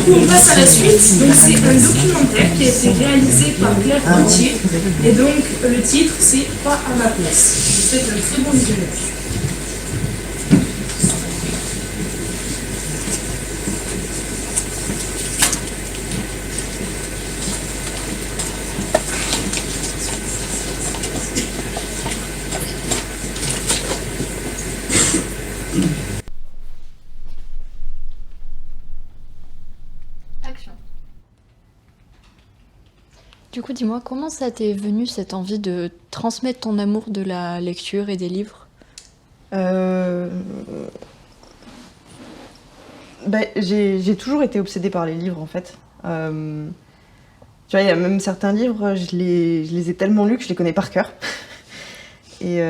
coup, on passe à la suite. Donc, c'est un documentaire qui a été réalisé par Claire Gauthier. Et donc, le titre, c'est Pas à ma place. Je vous souhaite un très bon visionnage. Action. Du coup, dis-moi, comment ça t'est venu cette envie de transmettre ton amour de la lecture et des livres? J'ai toujours été obsédée par les livres en fait. Tu vois, il y a même certains livres, je les ai tellement lus que je les connais par cœur. Et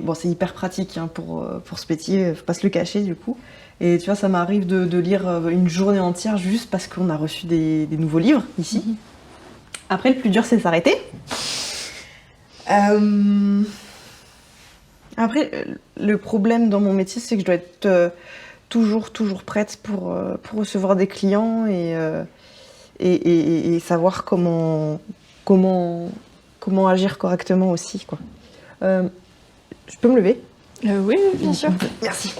bon, c'est hyper pratique hein, pour ce métier, faut pas se le cacher du coup. Et tu vois, ça m'arrive de lire une journée entière juste parce qu'on a reçu des nouveaux livres ici. Après, le plus dur, c'est de s'arrêter. Après, le problème dans mon métier, c'est que je dois être toujours prête pour recevoir des clients et savoir comment agir correctement aussi, quoi. Je peux me lever? Oui, bien sûr. Merci.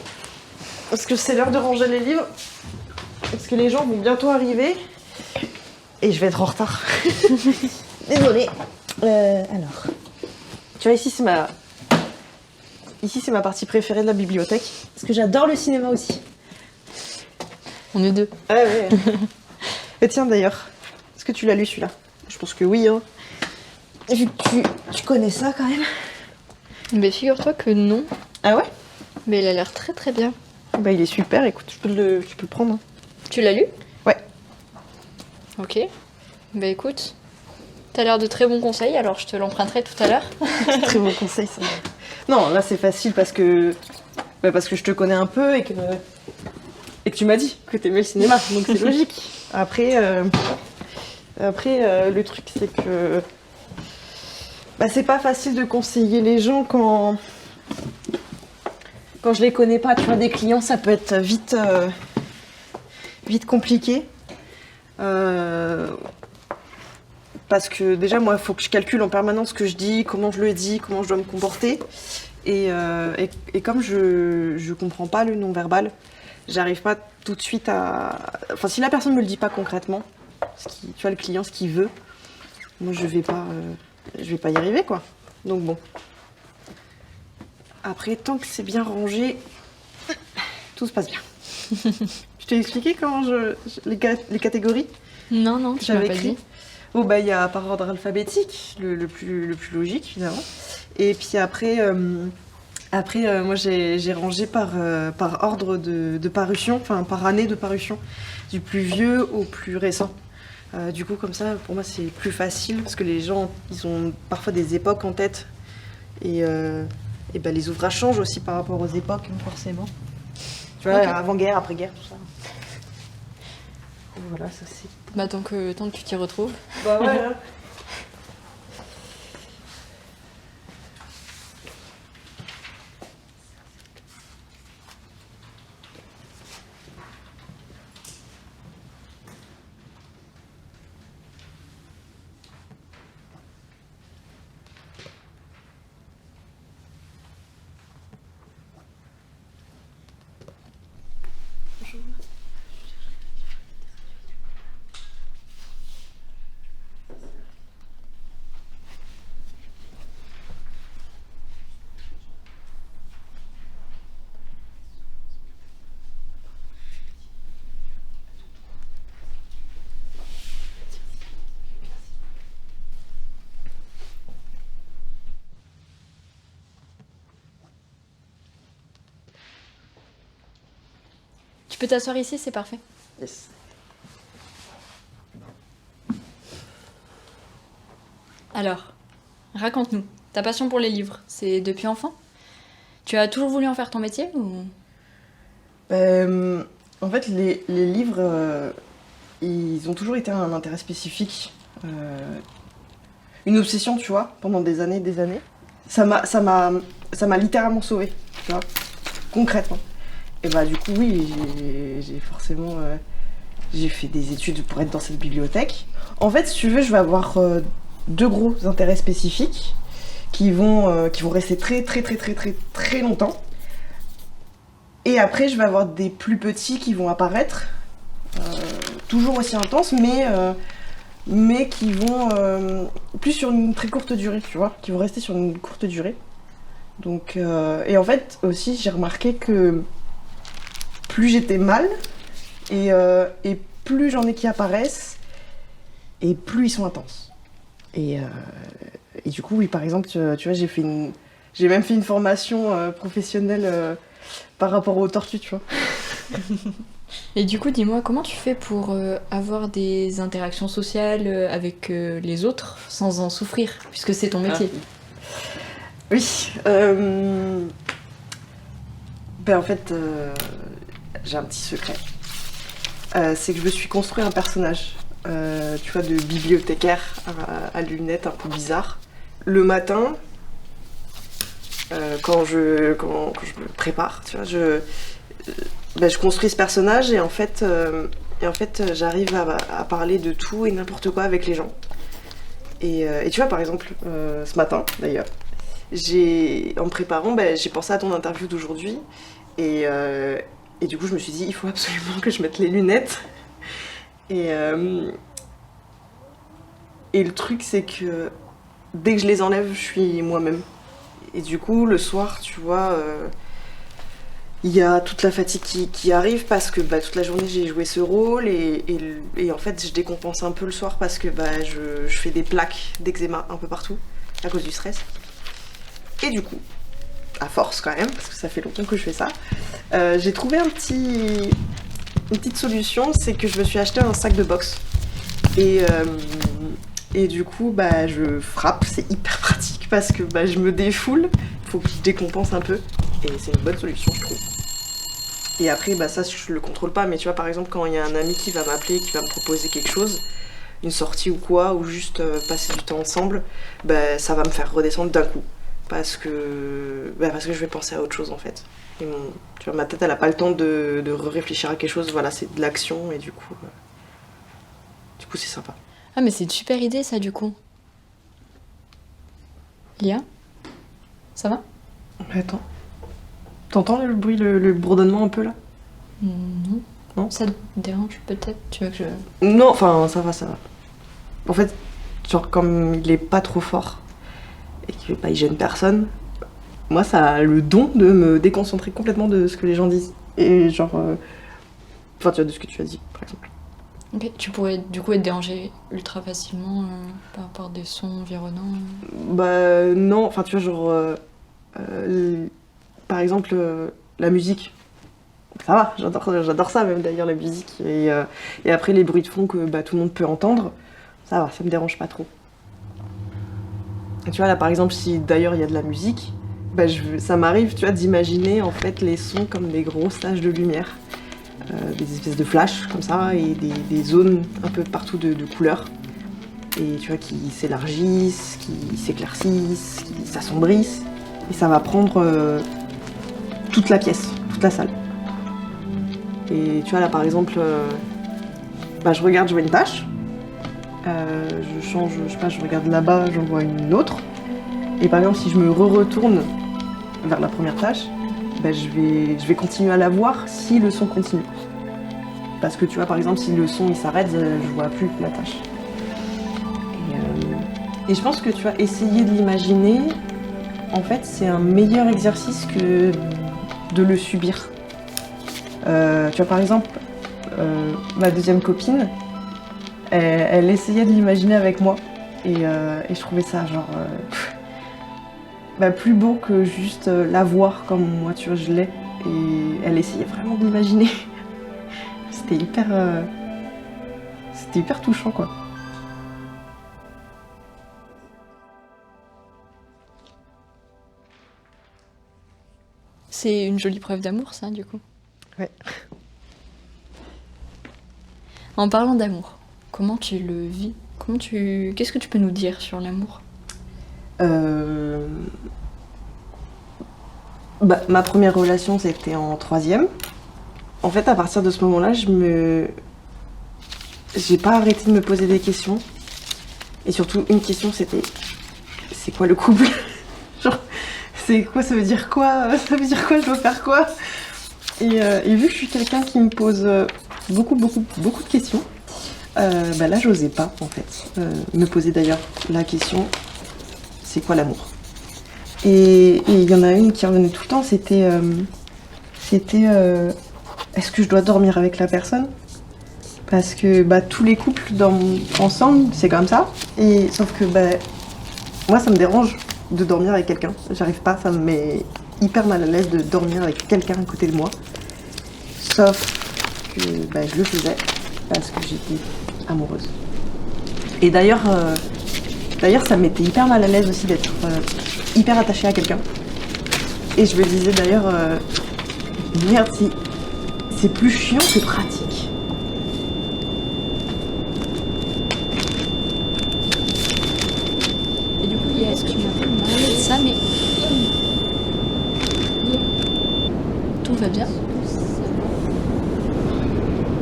Parce que c'est l'heure de ranger les livres. Parce que les gens vont bientôt arriver. Et je vais être en retard. Désolée. Alors. Tu vois, ici, c'est ma partie préférée de la bibliothèque. Parce que j'adore le cinéma aussi. On est deux. Ouais. Et tiens, d'ailleurs, est-ce que tu l'as lu, celui-là? Je pense que oui, hein. Vu que tu connais ça, quand même. Mais figure-toi que non. Ah ouais? Mais il a l'air très très bien. Bah, il est super, écoute, tu peux le prendre. Hein. Tu l'as lu? Ouais. Ok. Bah écoute, t'as l'air de très bons conseils, alors je te l'emprunterai tout à l'heure. Très bon conseil, ça. Non, là, c'est facile parce que je te connais un peu et que tu m'as dit que t'aimais le cinéma, donc c'est logique. Après, le truc, c'est que c'est pas facile de conseiller les gens quand je les connais pas. Tu vois, des clients, ça peut être vite compliqué. Parce que déjà, moi, il faut que je calcule en permanence ce que je dis, comment je le dis, comment je dois me comporter. Et comme je comprends pas le non-verbal, j'arrive pas tout de suite à... Enfin, si la personne me le dit pas concrètement, tu vois, le client, ce qu'il veut, moi, je vais pas y arriver, quoi. Donc bon. Après, tant que c'est bien rangé, tout se passe bien. Je t'ai expliqué comment les catégories? Non, tu m'as pas dit. Bon, il y a par ordre alphabétique, le plus logique, évidemment. Et puis après, moi, j'ai rangé par ordre de parution, enfin, par année de parution, du plus vieux au plus récent. Du coup, comme ça, pour moi, c'est plus facile, parce que les gens, ils ont parfois des époques en tête. Et les ouvrages changent aussi par rapport aux époques, forcément. Tu vois, okay. Avant-guerre, après-guerre, tout ça. Et voilà, ça c'est... Bah tant que tu t'y retrouves. Bah ouais, hein. Tu peux t'asseoir ici, c'est parfait. Yes. Alors, raconte-nous, ta passion pour les livres, c'est depuis enfant? Tu as toujours voulu en faire ton métier ou... En fait, les livres, ils ont toujours été un intérêt spécifique. Une obsession, tu vois, pendant des années. Ça m'a littéralement sauvée, tu vois, concrètement. Et bah du coup oui, j'ai forcément j'ai fait des études pour être dans cette bibliothèque. En fait, si tu veux, je vais avoir deux gros intérêts spécifiques qui vont rester très longtemps. Et après, je vais avoir des plus petits qui vont apparaître, toujours aussi intenses, mais qui vont plus sur une très courte durée, tu vois, qui vont rester sur une courte durée. Donc, et en fait, aussi, j'ai remarqué que plus j'étais mal, et plus j'en ai qui apparaissent, et plus ils sont intenses. Et du coup, oui, par exemple, tu vois, j'ai même fait une formation professionnelle par rapport aux tortues, tu vois. Et du coup, dis-moi, comment tu fais pour avoir des interactions sociales avec les autres sans en souffrir, puisque c'est ton métier? Oui. Ben en fait, j'ai un petit secret. C'est que je me suis construit un personnage, tu vois, de bibliothécaire à lunettes un peu bizarre. Le matin, quand je me prépare, tu vois, je construis ce personnage et en fait, j'arrive à parler de tout et n'importe quoi avec les gens. Et tu vois, par exemple, ce matin, d'ailleurs, en me préparant, j'ai pensé à ton interview d'aujourd'hui et du coup, je me suis dit, il faut absolument que je mette les lunettes. Et le truc, c'est que dès que je les enlève, je suis moi-même. Et du coup, le soir, tu vois, il y a toute la fatigue qui arrive parce que toute la journée, j'ai joué ce rôle. Et en fait, je décompense un peu le soir parce que je fais des plaques d'eczéma un peu partout à cause du stress. Et du coup, à force quand même, parce que ça fait longtemps que je fais ça, j'ai trouvé une petite solution, c'est que je me suis acheté un sac de boxe. Et du coup, je frappe, c'est hyper pratique parce que je me défoule, il faut que je décompense un peu. Et c'est une bonne solution, je trouve. Et après, ça, je le contrôle pas, mais tu vois, par exemple, quand il y a un ami qui va m'appeler, qui va me proposer quelque chose, une sortie ou quoi, ou juste passer du temps ensemble, ça va me faire redescendre d'un coup. Parce que je vais penser à autre chose en fait. Et tu vois, ma tête elle a pas le temps de réfléchir à quelque chose, voilà, c'est de l'action et du coup c'est sympa. Ah mais c'est une super idée ça du coup. Lia, ça va? Attends, t'entends le bruit, le bourdonnement un peu là? Non. Non? Ça te dérange peut-être? Tu veux que je... Non, enfin ça va. En fait, genre comme il est pas trop fort et qu'il il gêne personne, moi ça a le don de me déconcentrer complètement de ce que les gens disent. Et genre... Enfin tu vois, de ce que tu as dit par exemple. Ok, tu pourrais du coup être dérangé ultra facilement par des sons environnants? Non, enfin tu vois genre... par exemple la musique. Ça va, j'adore ça même d'ailleurs la musique. Et après les bruits de fond que tout le monde peut entendre, ça va, ça me dérange pas trop. Et tu vois là par exemple si d'ailleurs il y a de la musique, ça m'arrive tu vois d'imaginer en fait les sons comme des grosses taches de lumière, des espèces de flashs comme ça et des zones un peu partout de couleurs. Et tu vois qui s'élargissent, qui s'éclaircissent, qui s'assombrissent. Et ça va prendre toute la pièce, toute la salle. Et tu vois là par exemple, je regarde, je vois une tâche, je change, je sais pas, je regarde là-bas, j'en vois une autre. Et par exemple si je me retourne vers la première tâche, je vais continuer à la voir si le son continue. Parce que tu vois par exemple si le son il s'arrête, je vois plus la tâche. Et je pense que tu vas essayer de l'imaginer, en fait c'est un meilleur exercice que de le subir. Tu vois par exemple, ma deuxième copine, elle essayait de l'imaginer avec moi et je trouvais ça genre plus beau que juste la voir comme moi tu vois je l'ai, et elle essayait vraiment de l'imaginer. C'était hyper touchant quoi. C'est une jolie preuve d'amour ça du coup. Ouais. En parlant d'amour, comment tu le vis? Qu'est-ce que tu peux nous dire sur l'amour? Ma première relation c'était en 3e. En fait, à partir de ce moment-là, j'ai pas arrêté de me poser des questions. Et surtout, une question, c'était c'est quoi le couple? Genre, c'est quoi, ça veut dire quoi? Ça veut dire quoi, je dois faire quoi? Et vu que je suis quelqu'un qui me pose beaucoup de questions, là, j'osais pas, en fait, me poser d'ailleurs la question c'est quoi l'amour? Et il y en a une qui revenait tout le temps, c'était est-ce que je dois dormir avec la personne? Parce que tous les couples dorment ensemble, c'est comme ça. Et sauf que moi ça me dérange de dormir avec quelqu'un. J'arrive pas, ça me met hyper mal à l'aise de dormir avec quelqu'un à côté de moi. Sauf que je le faisais parce que j'étais amoureuse. Et d'ailleurs ça me mettait hyper mal à l'aise aussi d'être hyper attachée à quelqu'un. Et je me disais d'ailleurs merde, c'est plus chiant que pratique. Et du coup, est-ce que tu m'as parlé de ça, mais tout va bien?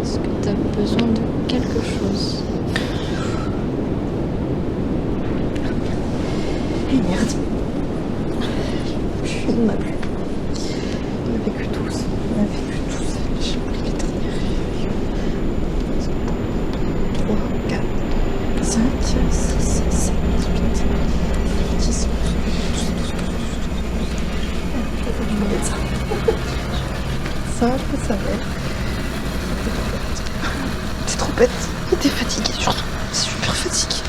Est-ce que tu as besoin de quelque chose? Et merde. On n'a plus. On a vécu tous. J'ai oublié les derniers réveils. 3, 4, 5, 6, 7, 8, 10, 12. Ça va. T'es trop bête. T'es fatiguée surtout. Super fatiguée.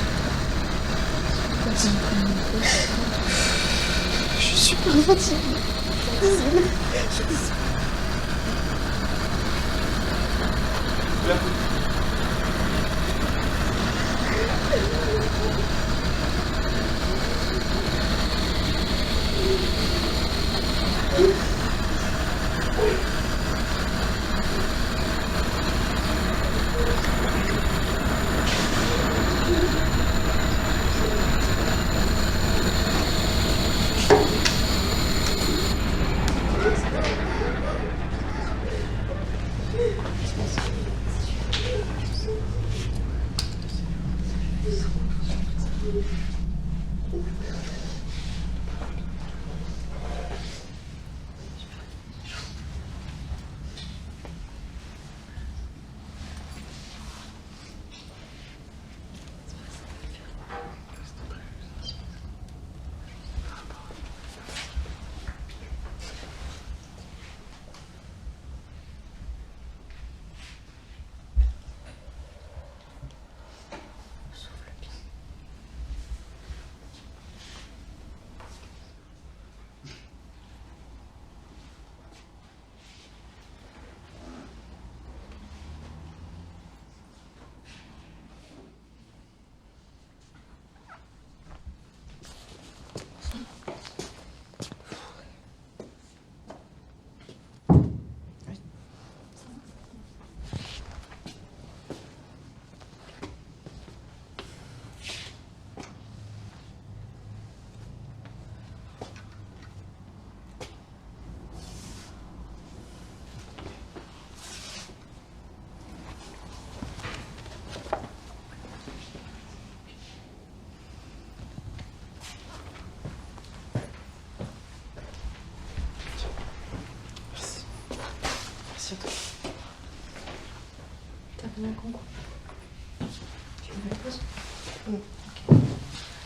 Je suis super fatiguée. Désolée. T'as besoin qu'on coupe? Tu veux la pause? Ok.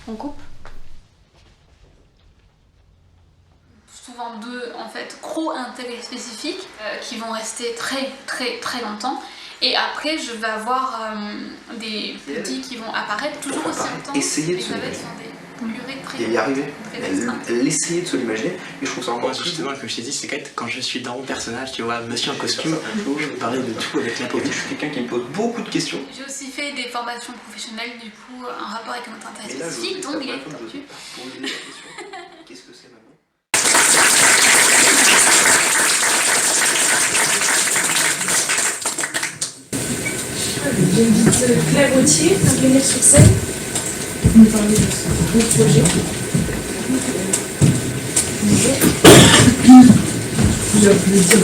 On coupe? Souvent deux en fait gros intérêts spécifiques qui vont rester très longtemps. Et après, je vais avoir des petits qui vont apparaître toujours aussi longtemps. Essayer de se et y arriver. Elle essayait de se l'imaginer, et je trouve ça encore Moi, justement, comme je t'ai dit, c'est quand je suis dans mon personnage, tu vois, monsieur en costume, je peux parler de tout avec la Je suis quelqu'un qui me pose beaucoup de questions. J'ai aussi fait des formations professionnelles, du coup, en rapport avec notre intérêt spécifique, donc les tortues. Qu'est-ce que c'est maintenant? J'invite Claire Autier à venir sur scène pour nous parler de ce beau projet. Bonjour. Je vais vous le dire.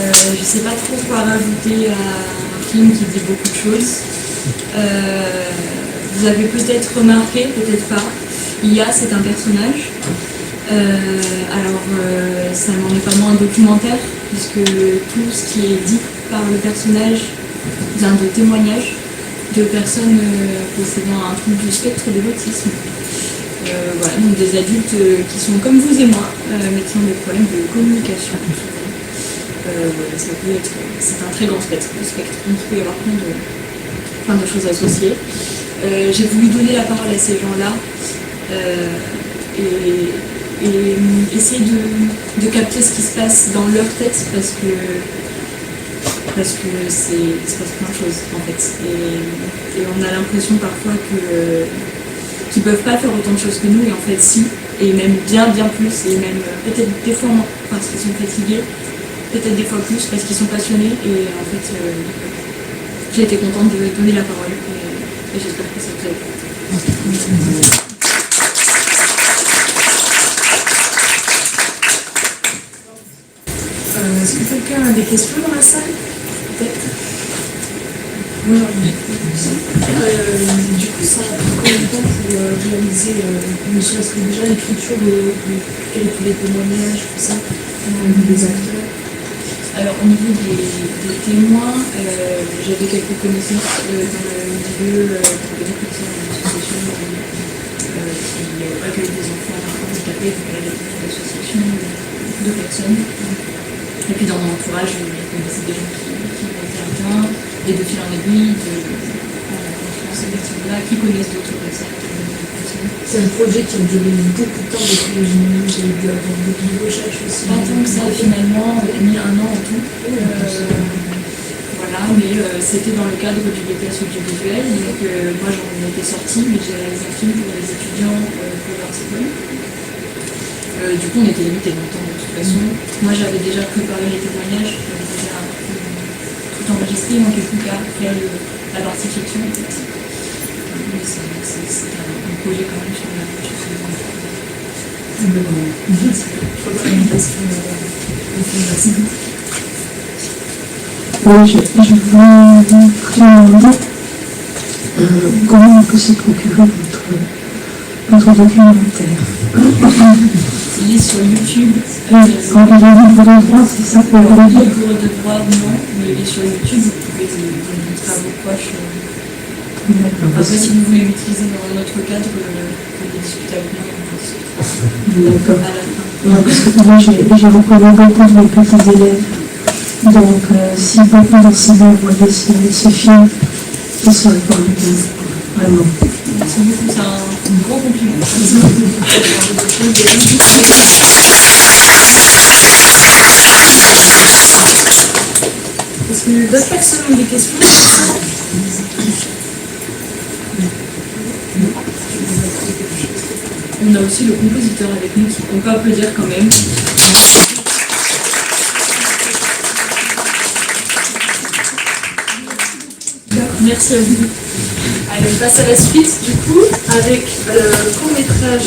Je ne sais pas trop quoi rajouter à un film qui dit beaucoup de choses. Vous avez peut-être remarqué, peut-être pas, IA c'est un personnage. Ça n'en est pas moins un documentaire, puisque tout ce qui est dit par le personnage vient de témoignages de personnes possédant un trouble du spectre de l'autisme. Voilà, donc des adultes qui sont comme vous et moi, mais qui ont des problèmes de communication. Voilà, c'est un très grand spectre, donc il peut y avoir plein de choses associées. J'ai voulu donner la parole à ces gens-là et essayer de capter ce qui se passe dans leur tête parce que il se passe plein de choses en fait. Et on a l'impression parfois qu'ils peuvent pas faire autant de choses que nous, et en fait si, et même bien plus, et même peut-être des fois moins parce qu'ils sont fatigués, peut-être des fois plus parce qu'ils sont passionnés, et en fait j'ai été contente de donner la parole et j'espère que ça vous a plu. Est-ce que quelqu'un a des questions dans la salle? Peut-être. Oui, du coup, ça a pris combien de temps pour réaliser, ne serait-ce que déjà l'écriture de tous les témoignages, tout ça, des acteurs? Alors au niveau des témoins, j'avais quelques connaissances dans le milieu, beaucoup de l'association qui accueille des enfants handicapés, donc elle avait une association de personnes. Et puis dans mon entourage, je connaissais des gens qui ont été atteints, et de fil en aiguille, en ces personnes-là qui connaissent d'autres personnes. C'est un projet qui a duré beaucoup de temps, depuis j'imagine qu'il y a dû avoir beaucoup de recherches aussi. Pas tant que ça, finalement, on a mis 1 an en tout. Voilà, mais c'était dans le cadre du BTS audiovisuel, donc moi j'en étais sortie, mais j'ai réalisé un film pour les étudiants pour leur diplôme. Du coup on était limité dans le temps de toute façon. Moi j'avais déjà préparé les témoignages, j'avais déjà tout enregistré, il manquait plus qu'à faire la partie fiction en fait. Mais c'est un projet quand même sur la recherche de l'enfant. Je crois que c'est une question de oui, je voulais vous demander comment on peut se procurer votre documentaire. Il est sur YouTube. Quand il y a un livre de droit, c'est ça pour le livre de droit, non, mais il est sur YouTube, vous pouvez le montrer à vos proches. Après, si vous voulez l'utiliser dans notre cadre, vous pouvez discuter avec moi. D'accord. Parce que moi, j'ai recommandé beaucoup de mes petits élèves. Donc, si beaucoup d'enseignants voyaient ce film, ce serait pas bien. Vraiment. Merci beaucoup, c'est un gros compliment. Est-ce que d'autres personnes ont des questions? On a aussi le compositeur avec nous, on peut applaudir quand même. Merci à vous. Allez, on passe à la suite du coup avec le court-métrage